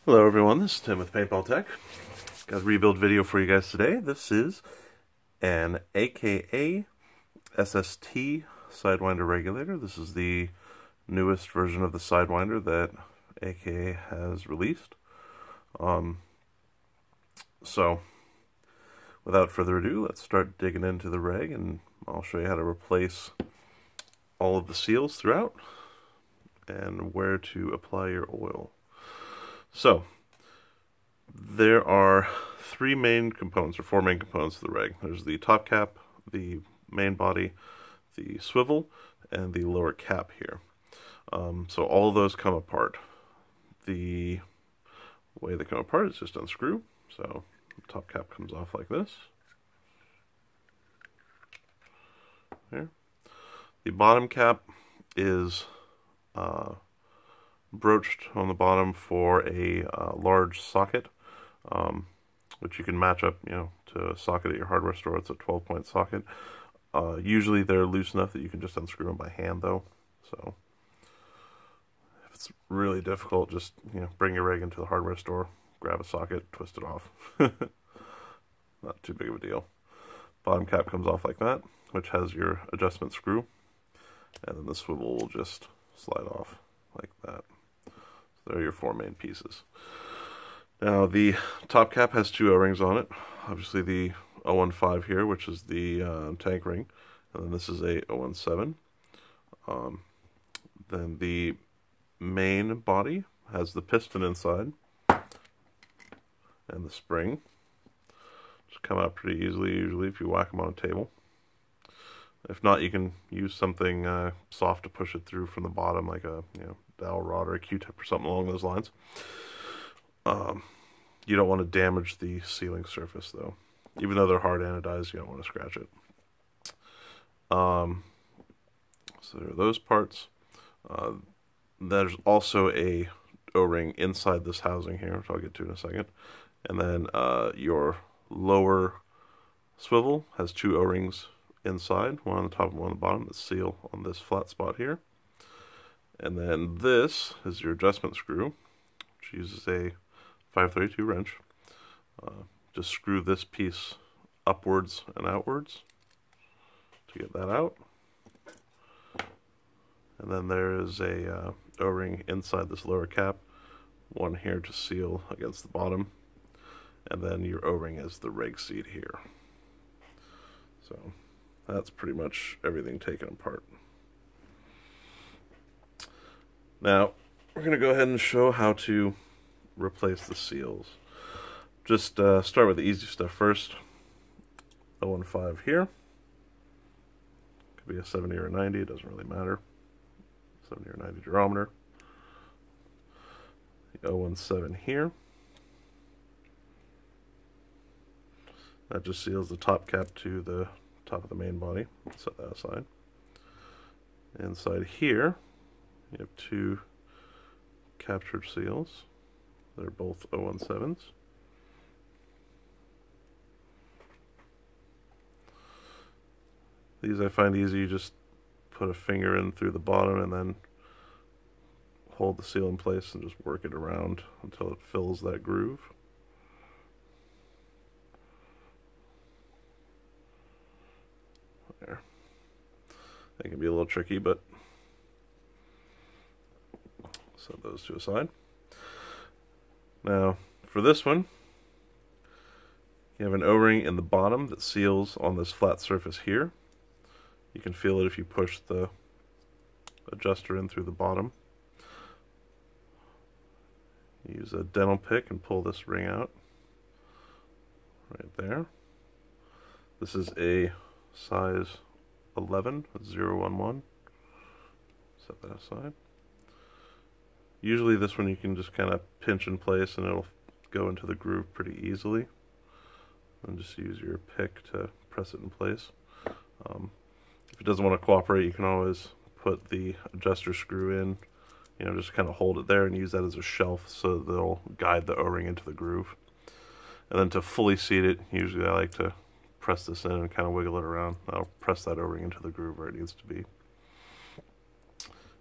Hello everyone, this is Tim with Paintball Tek. Got a rebuild video for you guys today. This is an AKA SST Sidewinder regulator. This is the newest version of the Sidewinder that AKA has released. So, without further ado, let's start digging into the reg, and I'll show you how to replace all of the seals throughout and where to apply your oil. So, there are four main components of the reg. There's the top cap, the main body, the swivel, and the lower cap here. So all of those come apart. The way they come apart is just unscrew. So the top cap comes off like this. There. The bottom cap is broached on the bottom for a large socket, which you can match up, to a socket at your hardware store. It's a 12-point socket. Usually they're loose enough that you can just unscrew them by hand, though. So if it's really difficult, just bring your rig into the hardware store, grab a socket, twist it off. Not too big of a deal. Bottom cap comes off like that, which has your adjustment screw, and then the swivel will just slide off like that. So there are your four main pieces. Now the top cap has two O-rings on it. Obviously the 015 here, which is the tank ring, and then this is a 017. Then the main body has the piston inside and the spring. Just come out pretty easily usually if you whack them on a table. If not, you can use something soft to push it through from the bottom, like a dowel rod or a Q-tip or something along those lines. You don't want to damage the sealing surface, though. Even though they're hard anodized, you don't want to scratch it. So there are those parts. There's also a O-ring inside this housing here, which I'll get to in a second. And then your lower swivel has two O-rings inside, one on the top and one on the bottom, that seal on this flat spot here. And then this is your adjustment screw, which uses a 532 wrench. Just screw this piece upwards and outwards to get that out. And then there is a O-ring inside this lower cap, one here to seal against the bottom, and then your O-ring is the reg seat here. So that's pretty much everything taken apart. Now we're going to go ahead and show how to replace the seals. Just start with the easy stuff first. 015 here. Could be a 70 or a 90, it doesn't really matter. 70 or 90 durometer. The 017 here. That just seals the top cap to the top of the main body. Set that aside. Inside here, you have two captured seals. They're both 017s. These I find easy. You just put a finger in through the bottom and then hold the seal in place and just work it around until it fills that groove. There. That can be a little tricky, but set those to a side. Now, for this one, you have an O-ring in the bottom that seals on this flat surface here. You can feel it if you push the adjuster in through the bottom. Use a dental pick and pull this ring out. Right there. This is a size 11, 011. Set that aside. Usually this one you can just kind of pinch in place and it'll go into the groove pretty easily. And just use your pick to press it in place. If it doesn't want to cooperate, you can always put the adjuster screw in, just kind of hold it there and use that as a shelf so that it'll guide the O-ring into the groove. And then to fully seat it, usually I like to press this in and kind of wiggle it around. I'll press that O-ring into the groove where it needs to be.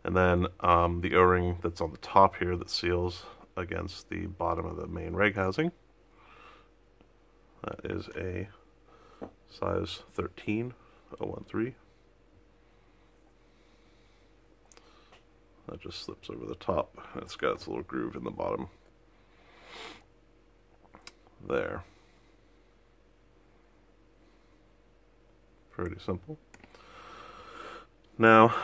And then the O-ring that's on the top here that seals, against the bottom of the main reg housing. That is a size 13 013. That just slips over the top. It's got its little groove in the bottom. There. Pretty simple. Now,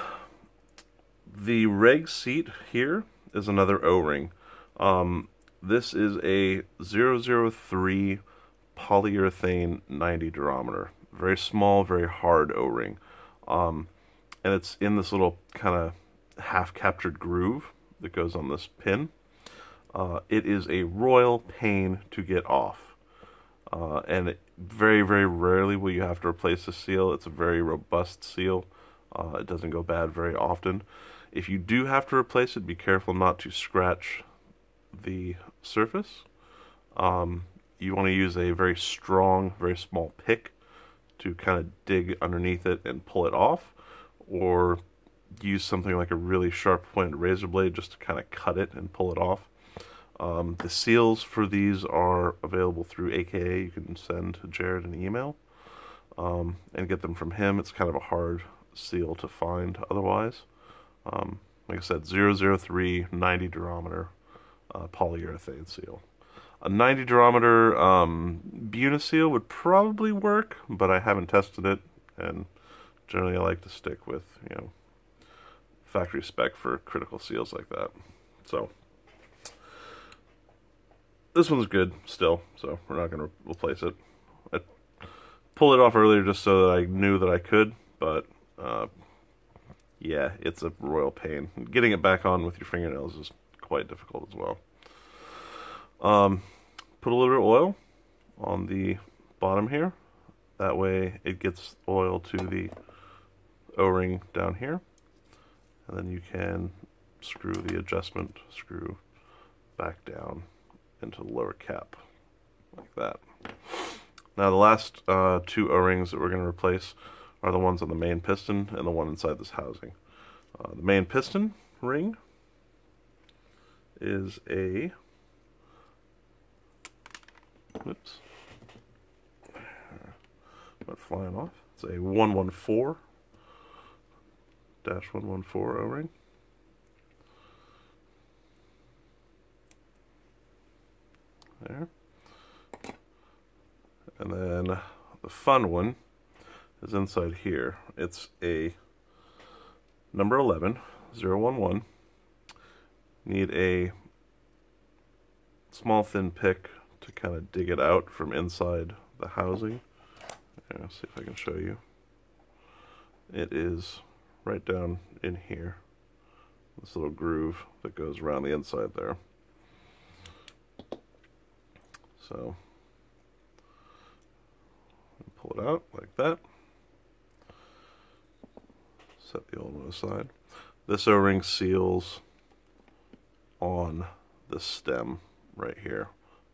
the reg seat here is another O-ring. This is a 003 polyurethane 90 durometer. Very small, very hard O-ring. And it's in this little kind of half-captured groove that goes on this pin. It is a royal pain to get off. And very, very rarely will you have to replace the seal. It's a very robust seal. It doesn't go bad very often. If you do have to replace it, be careful not to scratch the surface. You want to use a very strong, very small pick to kind of dig underneath it and pull it off, or use something like a really sharp pointed razor blade just to kind of cut it and pull it off. The seals for these are available through AKA. You can send Jared an email and get them from him. It's kind of a hard seal to find otherwise. Like I said, 003 90 durometer polyurethane seal. A 90 durometer Buna seal would probably work, but I haven't tested it, and generally I like to stick with, you know, factory spec for critical seals like that. So this one's good still, so we're not going to replace it. I pulled it off earlier just so that I knew that I could, but yeah, it's a royal pain. Getting it back on with your fingernails is quite difficult as well. Put a little bit of oil on the bottom here. That way it gets oil to the O-ring down here. And then you can screw the adjustment screw back down into the lower cap, like that. Now the last two O-rings that we're going to replace are the ones on the main piston and the one inside this housing. The main piston ring is a, whoops, went flying off. It's a 114-114 O-ring. There. And then the fun one is inside here. It's a number 11, 011. Need a small thin pick to kind of dig it out from inside the housing. Let's see if I can show you. It is right down in here. This little groove that goes around the inside there. So pull it out like that. Set the old one aside. This O-ring seals on the stem right here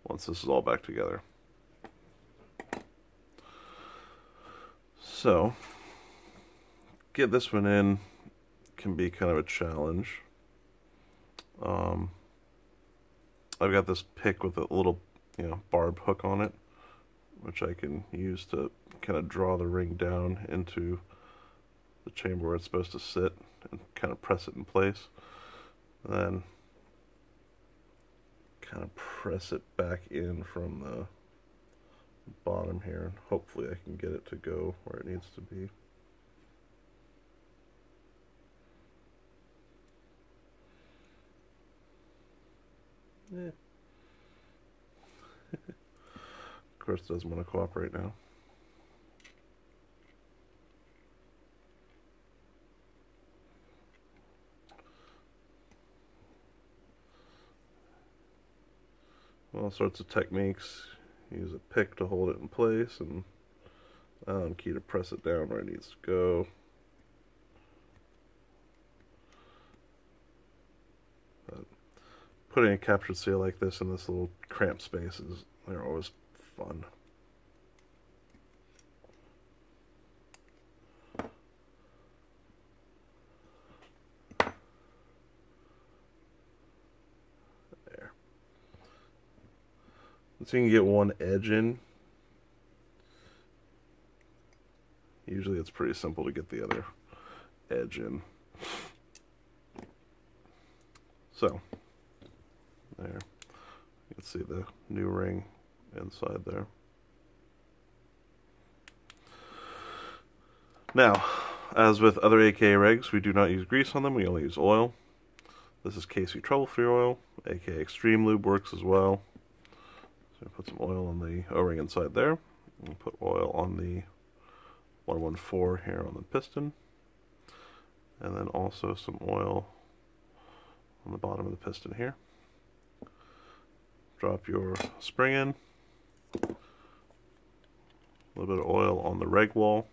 once this is all back together. So get this one in can be kind of a challenge. I've got this pick with a little, barb hook on it, which I can use to kind of draw the ring down into the chamber where it's supposed to sit and kind of press it in place. And then kind of press it back in from the bottom here, and hopefully I can get it to go where it needs to be. Yeah. Of course it doesn't want to cooperate now. All sorts of techniques. Use a pick to hold it in place, and key to press it down where it needs to go. But putting a captured seal like this in this little cramped space they're always fun. There. So you can get one edge in. Usually it's pretty simple to get the other edge in. So, there. You can see the new ring inside there. Now, as with other AKA rigs, we do not use grease on them, we only use oil. This is KC Trouble-Free oil, aka Extreme Lube works as well. So put some oil on the O-ring inside there. And put oil on the 114 here on the piston. And then also some oil on the bottom of the piston here. Drop your spring in. A little bit of oil on the reg wall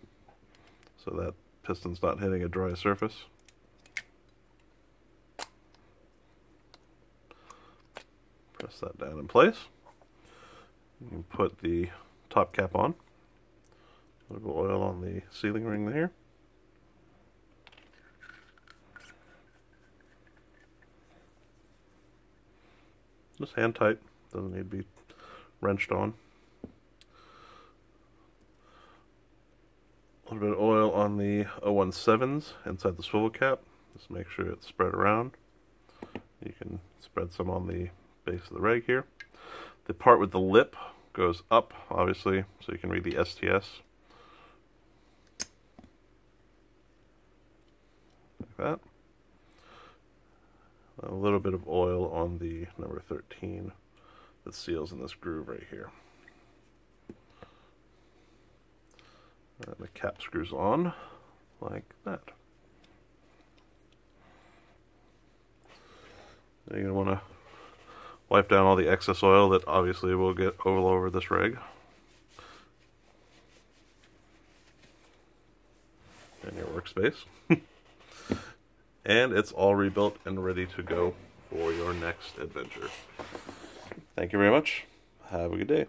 so that piston's not hitting a dry surface. Press that down in place. You can put the top cap on. A little bit of oil on the sealing ring there. Just hand tight, doesn't need to be wrenched on. A little bit of oil on the 017s inside the swivel cap. Just make sure it's spread around. You can spread some on the base of the reg here. The part with the lip goes up, obviously, so you can read the STS. Like that. A little bit of oil on the number 13 that seals in this groove right here. And the cap screws on like that. You're going to want to wipe down all the excess oil that obviously will get all over this rig. And your workspace. And it's all rebuilt and ready to go for your next adventure. Thank you very much. Have a good day.